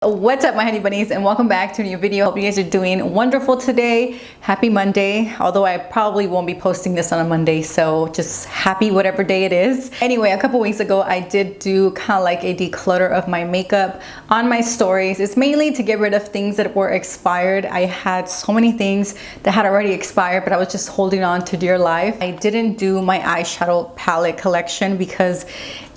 What's up, my honey bunnies, and welcome back to a new video. Hope you guys are doing wonderful today. Happy Monday, although I probably won't be posting this on a Monday, so just happy whatever day it is. Anyway, a couple weeks ago I did do kind of like a declutter of my makeup on my stories. It's mainly to get rid of things that were expired. I had so many things that had already expired, but I was just holding on to dear life. I didn't do my eyeshadow palette collection because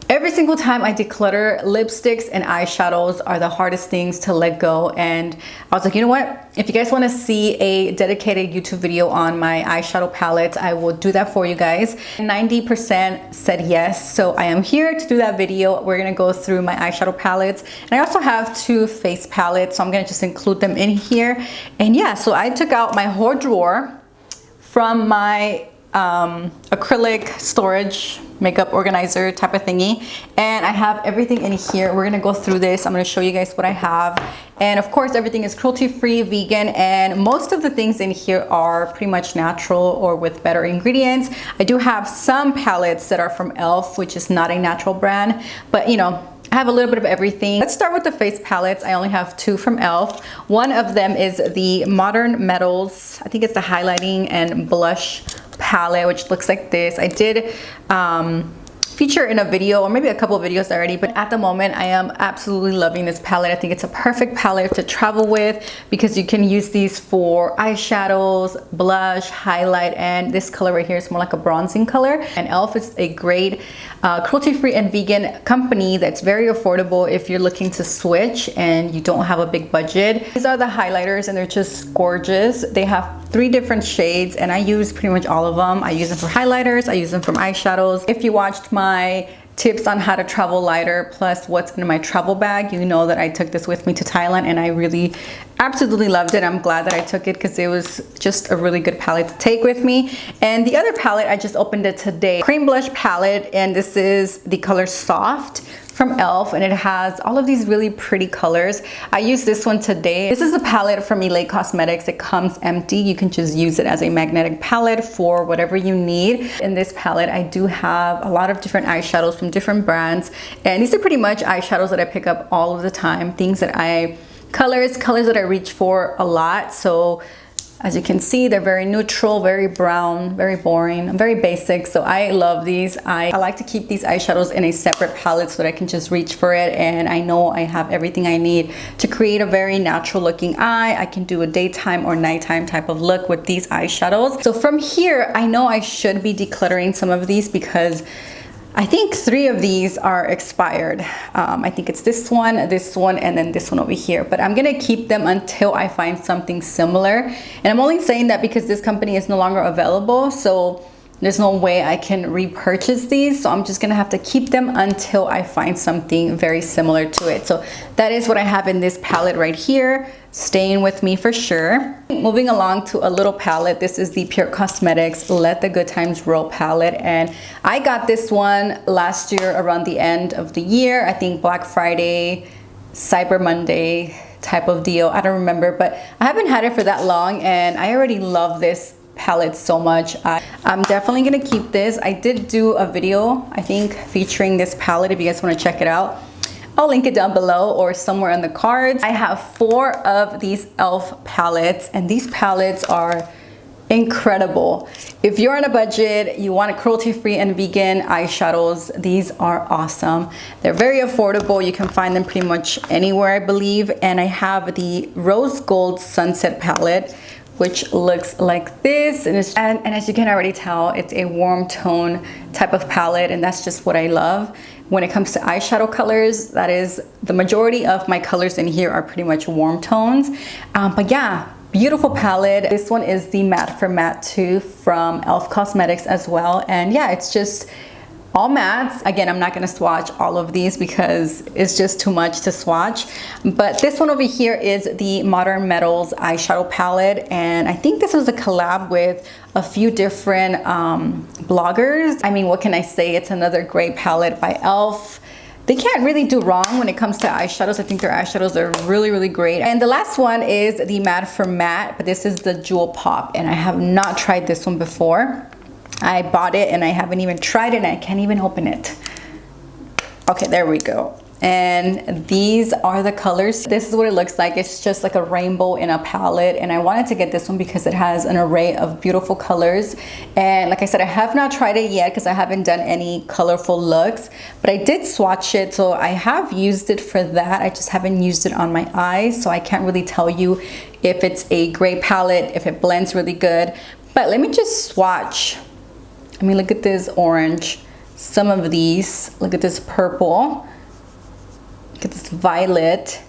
every single time I declutter, lipsticks and eyeshadows are the hardest things to let go. And I was like, you know what? If you guys want to see a dedicated YouTube video on my eyeshadow palette, I will do that for you guys. 90% said yes. So I am here to do that video. We're going to go through my eyeshadow palettes. And I also have two face palettes, so I'm going to just include them in here. And yeah, so I took out my whole drawer from my acrylic storage makeup organizer type of thingy, and I have everything in here. We're gonna go through this. I'm gonna show you guys what I have, and of course everything is cruelty free, vegan, and most of the things in here are pretty much natural or with better ingredients. I do have some palettes that are from e.l.f., which is not a natural brand, but you know, I have a little bit of everything. Let's start with the face palettes. I only have two from e.l.f. One of them is the Modern Metals, I think it's the highlighting and blush palette, which looks like this. I did feature in a video or maybe a couple of videos already, but at the moment I am absolutely loving this palette. I think it's a perfect palette to travel with because you can use these for eyeshadows, blush, highlight, and this color right here is more like a bronzing color. And e.l.f. is a great cruelty-free and vegan company that's very affordable if you're looking to switch and you don't have a big budget. These are the highlighters and they're just gorgeous. They have 3 different shades and I use pretty much all of them. I use them for highlighters, I use them for eyeshadows. If you watched my tips on how to travel lighter plus what's in my travel bag, you know that I took this with me to Thailand and I really absolutely loved it. I'm glad that I took it because it was just a really good palette to take with me. And the other palette, I just opened it today, cream blush palette, and this is the color Soft from e.l.f. and it has all of these really pretty colors. I used this one today. This is a palette from Elite Cosmetics. It comes empty. You can just use it as a magnetic palette for whatever you need. In this palette, I do have a lot of different eyeshadows from different brands, and these are pretty much eyeshadows that I pick up all of the time, things that colors that I reach for a lot. So as you can see, they're very neutral, very brown, very boring, very basic. So I love these. I like to keep these eyeshadows in a separate palette so that I can just reach for it. And I know I have everything I need to create a very natural looking eye. I can do a daytime or nighttime type of look with these eyeshadows. So from here, I know I should be decluttering some of these because I think 3 of these are expired. I think it's this one, and then this one over here. But I'm gonna keep them until I find something similar. And I'm only saying that because this company is no longer available, so there's no way I can repurchase these. So I'm just gonna have to keep them until I find something very similar to it. So that is what I have in this palette right here, staying with me for sure. Moving along to a little palette. This is the Pure Cosmetics Let the Good Times Roll palette, and I got this one last year around the end of the year. I think Black Friday, Cyber Monday type of deal. I don't remember, but I haven't had it for that long and I already love this palette so much. I'm definitely gonna keep this. I did do a video, I think, featuring this palette. If you guys want to check it out, I'll link it down below or somewhere in the cards. I have 4 of these e.l.f. palettes, and these palettes are incredible. If you're on a budget, you want a cruelty-free and vegan eyeshadows, these are awesome. They're very affordable. You can find them pretty much anywhere, I believe. And I have the Rose Gold Sunset palette, which looks like this, and as you can already tell, it's a warm tone type of palette, and that's just what I love. When it comes to eyeshadow colors, that is the majority of my colors in here are pretty much warm tones. But yeah, beautiful palette. This one is the Matte for Matte 2 from e.l.f. Cosmetics as well, and yeah, it's just all mattes. Again, I'm not gonna swatch all of these because it's just too much to swatch. But this one over here is the Modern Metals eyeshadow palette. And I think this was a collab with a few different bloggers. I mean, what can I say? It's another great palette by e.l.f. They can't really do wrong when it comes to eyeshadows. I think their eyeshadows are really, really great. And the last one is the Matte for Matte, but this is the Jewel Pop. And I have not tried this one before. I bought it and I haven't even tried it and I can't even open it. Okay, there we go. and these are the colors. This is what it looks like. It's just like a rainbow in a palette, and I wanted to get this one because it has an array of beautiful colors. And like I said, I have not tried it yet because I haven't done any colorful looks, but I did swatch it, so I have used it for that. I just haven't used it on my eyes, so I can't really tell you if it's a great palette, if it blends really good. But let me just swatch. I mean, look at this orange, some of these, look at this purple, look at this violet,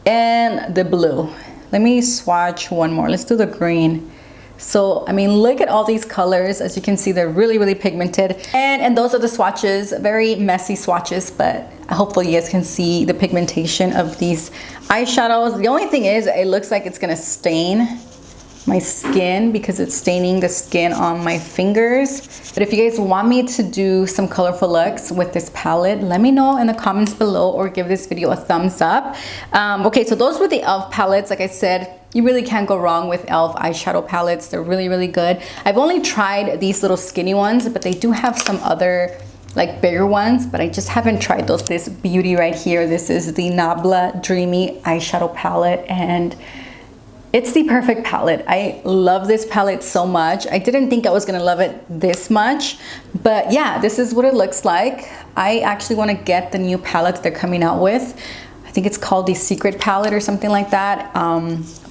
and the blue. Let me swatch one more. Let's do the green. So, I mean, look at all these colors. As you can see, they're really, really pigmented. And those are the swatches, very messy swatches, but hopefully you guys can see the pigmentation of these eyeshadows. The only thing is, it looks like it's gonna stain my skin because it's staining the skin on my fingers. But if you guys want me to do some colorful looks with this palette, let me know in the comments below or give this video a thumbs up. Okay, so those were the e.l.f. palettes. Like I said, you really can't go wrong with e.l.f. eyeshadow palettes. They're really, really good. I've only tried these little skinny ones, but they do have some other like bigger ones, but I just haven't tried those. This beauty right here, this is the Nabla Dreamy eyeshadow palette, and it's the perfect palette. I love this palette so much. I didn't think I was gonna love it this much, but yeah, this is what it looks like. I actually wanna get the new palette that they're coming out with. I think it's called the Secret Palette or something like that.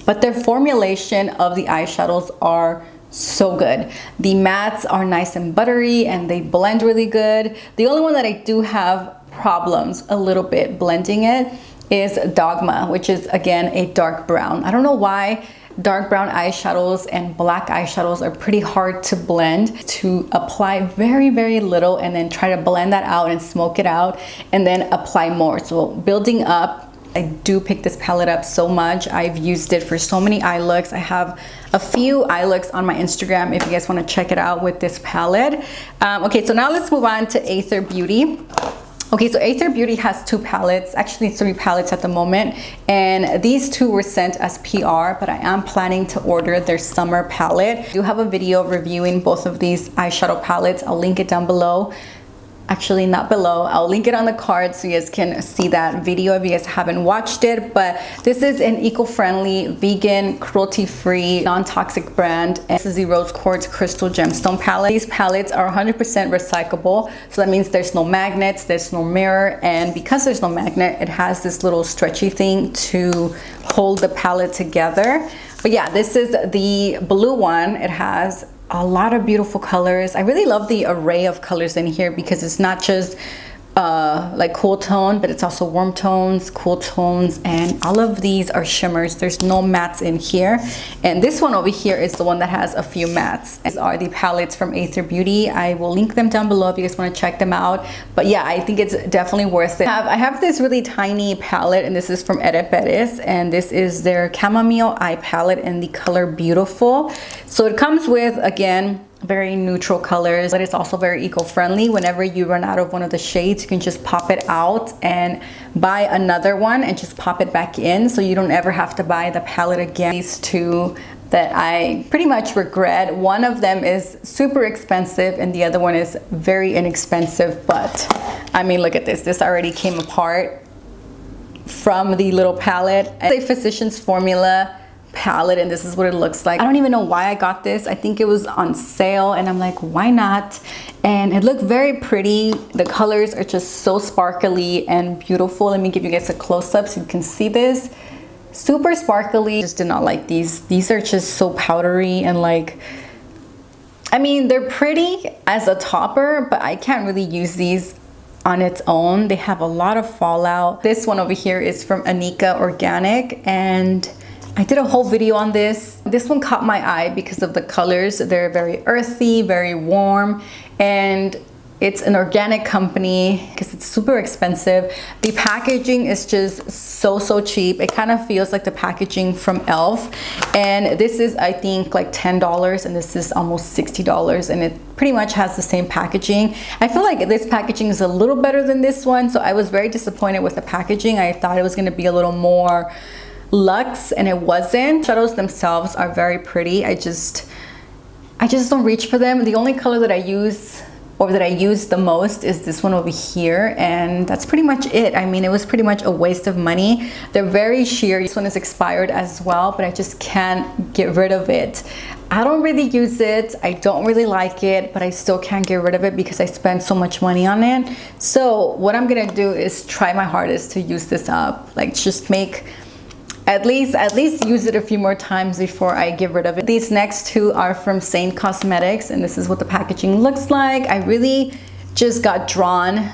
But their formulation of the eyeshadows are so good. The mattes are nice and buttery and they blend really good. The only one that I do have problems a little bit blending it is Dogma, which is again a dark brown. I don't know why dark brown eyeshadows and black eyeshadows are pretty hard to blend. To apply very, very little and then try to blend that out and smoke it out and then apply more. So building up, I do pick this palette up so much. I've used it for so many eye looks. I have a few eye looks on my Instagram if you guys want to check it out with this palette. Okay, so now let's move on to Aether Beauty. Okay, so Aether Beauty has two palettes, actually 3 palettes at the moment, and these 2 were sent as PR, but I am planning to order their summer palette. I do have a video reviewing both of these eyeshadow palettes. I'll link it down below. Actually, not below. I'll link it on the card so you guys can see that video if you guys haven't watched it. But this is an eco-friendly, vegan, cruelty-free, non-toxic brand. And this is the Rose Quartz Crystal Gemstone palette. These palettes are 100% recyclable. So that means there's no magnets, there's no mirror. And because there's no magnet, it has this little stretchy thing to hold the palette together. But yeah, this is the blue one. It has a lot of beautiful colors. I really love the array of colors in here because it's not just like cool tone, but it's also warm tones, cool tones, and all of these are shimmers. There's no mattes in here. And this one over here is the one that has a few mattes. These are the palettes from Aether Beauty. I will link them down below if you guys want to check them out. But yeah, I think it's definitely worth it. I have this really tiny palette, and this is from Edit Betis, and this is their Chamomile Eye Palette in the color Beautiful. So it comes with, again, very neutral colors, but it's also very eco-friendly. Whenever you run out of one of the shades, you can just pop it out and buy another one and just pop it back in, so you don't ever have to buy the palette again. These 2 that I pretty much regret. One of them is super expensive and the other one is very inexpensive, but I mean, look at this. This already came apart from the little palette. It's a Physicians Formula palette, and this is what it looks like. I don't even know why I got this. I think it was on sale and I'm like, why not? And it looked very pretty. The colors are just so sparkly and beautiful. Let me give you guys a close-up so you can see this. Super sparkly. Just did not like these. These are just so powdery and like, I mean, they're pretty as a topper, but I can't really use these on its own. They have a lot of fallout. This one over here is from Anika Organic, and I did a whole video on this. This one caught my eye because of the colors. They're very earthy, very warm, and it's an organic company because it's super expensive. The packaging is just so cheap. It kind of feels like the packaging from e.l.f. And this is, I think, like $10, and this is almost $60, and it pretty much has the same packaging. I feel like this packaging is a little better than this one, so I was very disappointed with the packaging. I thought it was gonna be a little more luxe, and it wasn't. Shadows themselves are very pretty. I just don't reach for them. The only color that I use or that I use the most is this one over here, and that's pretty much it. I mean, it was pretty much a waste of money. They're very sheer. This one is expired as well, but I just can't get rid of it. I don't really use it. I don't really like it, but I still can't get rid of it because I spent so much money on it. So what I'm gonna do is try my hardest to use this up. Like, just make at least use it a few more times before I get rid of it. These next two are from Saint Cosmetics, and this is what the packaging looks like. I really just got drawn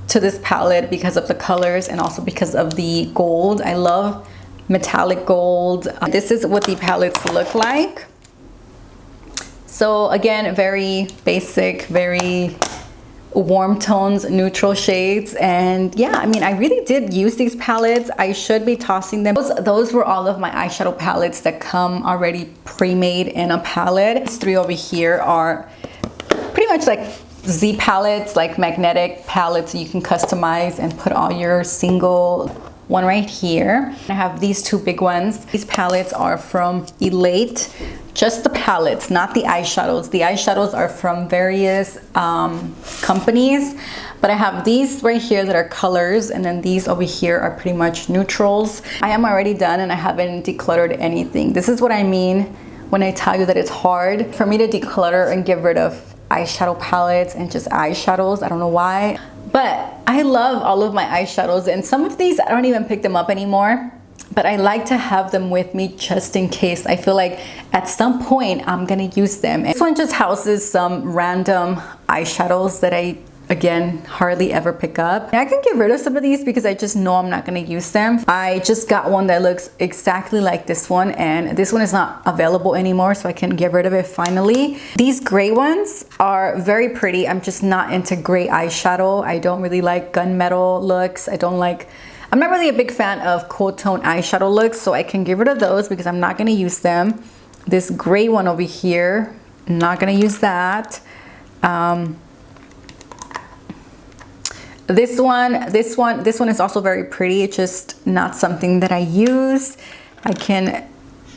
to this palette because of the colors and also because of the gold. I love metallic gold. This is what the palettes look like. So again, very basic, very warm tones, neutral shades. And yeah, I mean, I really did use these palettes. I should be tossing them. Those were all of my eyeshadow palettes that come already pre-made in a palette. These three over here are pretty much like Z palettes, like magnetic palettes you can customize and put all your single. One right here. I have these two big ones. These palettes are from Elate. Just the palettes, not the eyeshadows. The eyeshadows are from various companies, but I have these right here that are colors, and then these over here are pretty much neutrals. I am already done and I haven't decluttered anything. This is what I mean when I tell you that it's hard for me to declutter and get rid of eyeshadow palettes and just eyeshadows. I don't know why. But I love all of my eyeshadows, and some of these I don't even pick them up anymore, but I like to have them with me just in case. I feel like at some point I'm gonna use them. And this one just houses some random eyeshadows that I, again, hardly ever pick up. I can get rid of some of these because I just know I'm not gonna use them. I just got one that looks exactly like this one, and this one is not available anymore, so I can get rid of it finally. These gray ones are very pretty. I'm just not into gray eyeshadow. I don't really like gunmetal looks. I'm not really a big fan of cool tone eyeshadow looks, so I can get rid of those because I'm not gonna use them. This gray one over here, not gonna use that. This one is also very pretty. It's just not something that I use. I can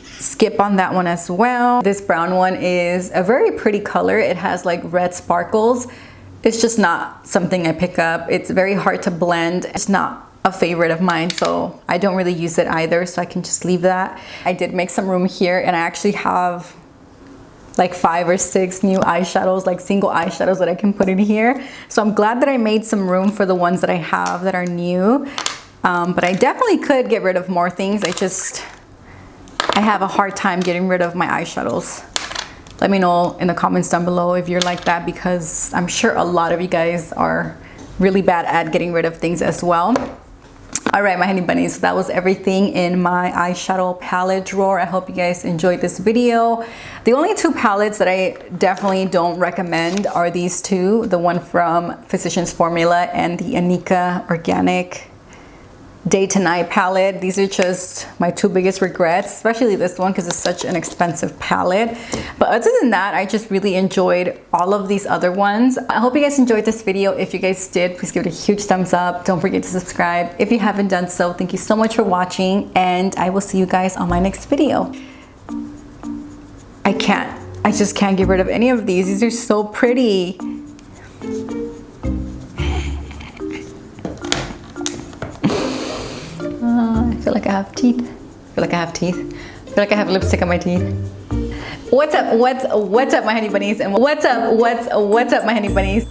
skip on that one as well. This brown one is a very pretty color. It has like red sparkles. It's just not something I pick up. It's very hard to blend. It's not a favorite of mine, so I don't really use it either, so I can just leave that. I did make some room here, and I actually have like 5 or 6 new eyeshadows, like single eyeshadows that I can put in here. So I'm glad that I made some room for the ones that I have that are new. But I definitely could get rid of more things. I have a hard time getting rid of my eyeshadows. Let me know in the comments down below if you're like that, because I'm sure a lot of you guys are really bad at getting rid of things as well. All right, my honey bunnies, so that was everything in my eyeshadow palette drawer. I hope you guys enjoyed this video. The only two palettes that I definitely don't recommend are these two, the one from Physicians Formula and the Anika Organic Day to Night palette. These are just my two biggest regrets, especially this one because it's such an expensive palette. But other than that, I just really enjoyed all of these other ones. I hope you guys enjoyed this video. If you guys did, please give it a huge thumbs up. Don't forget to subscribe if you haven't done so. Thank you so much for watching, and I will see you guys on my next video. I just can't get rid of any of these. These are so pretty. I feel like I have teeth. I feel like I have lipstick on my teeth. What's up my honey bunnies, and what's up my honey bunnies.